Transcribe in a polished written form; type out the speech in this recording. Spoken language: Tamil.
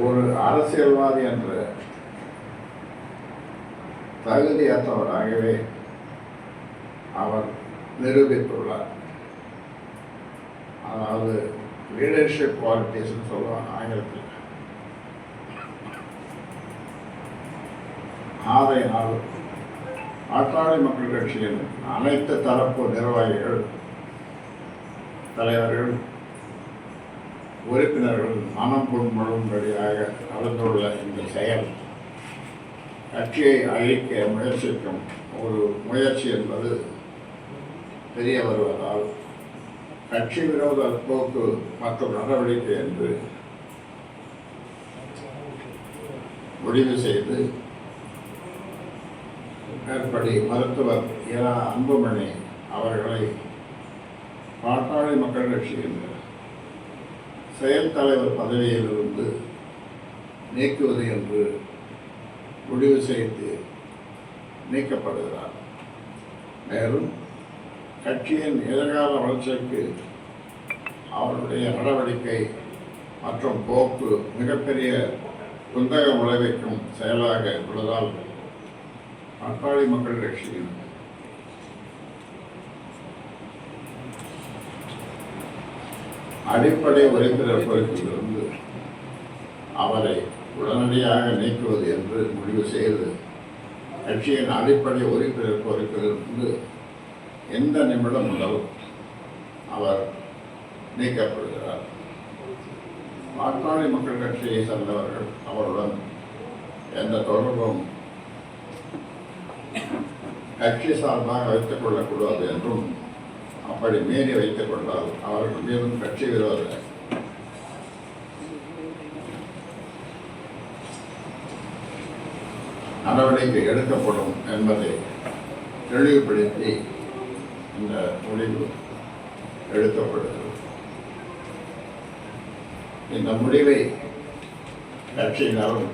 ஒரு அரசியல்வாதி என்ற தகுதியற்றவராகவே அவர் நிரூபித்துள்ளார். அதாவது லீடர்ஷிப் குவாலிட்டிஸ்ன்னு சொல்லுவாங்க ஆங்கிலத்தில். ஆகையினால் பாட்டாளி மக்கள் கட்சியின் அனைத்து தரப்பு நிர்வாகிகள், தலைவர்கள், உறுப்பினர்கள் மனம் புண்படும்படியாக நடந்துள்ள இந்த செயல் கட்சியை அழிக்க முயற்சிக்கும் ஒரு முயற்சி என்பது தெரிய வருவதால் கட்சி விரோத போக்கு மற்றும் நடவடிக்கை என்று முடிவு செய்து மேற்படி மருத்துவர் இரா அன்புமணி அவர்களை பாட்டாளி மக்கள் கட்சியின் செயல் தலைவர் பதவியிலிருந்து நீக்குவது என்று முடிவு செய்து நீக்கப்படுகிறார். மேலும் கட்சியின் எதிர்கால வளர்ச்சிக்கு அவருடைய நடவடிக்கை மற்றும் போக்கு மிகப்பெரிய குந்தகம் விளைவிக்கும் செயலாக உள்ளதால் பாட்டாளி மக்கள் கட்சியின் அடிப்படை உறுப்பினர் பொறுப்பிலிருந்து அவரை உடனடியாக நீக்குவது என்று முடிவு செய்து கட்சியின் அடிப்படை உறுப்பினர் பொறுப்பிலிருந்து எந்த நிமிடம் முதல் அவர் நீக்கப்படுகிறார். பாட்டாளி மக்கள் கட்சியை சேர்ந்தவர்கள் அவருடன் எந்த தொடர்பும் கட்சி சார்பாக வைத்துக் கொள்ளக்கூடாது என்றும், அப்படி மீறி வைத்துக் கொண்டால் அவர்கள் மீதும் கட்சி விரோத நடவடிக்கை எடுக்கப்படும் என்பதை தெளிவுபடுத்தி இந்த முடிவு எடுக்கப்படுகிறது. இந்த முடிவை கட்சியினரும்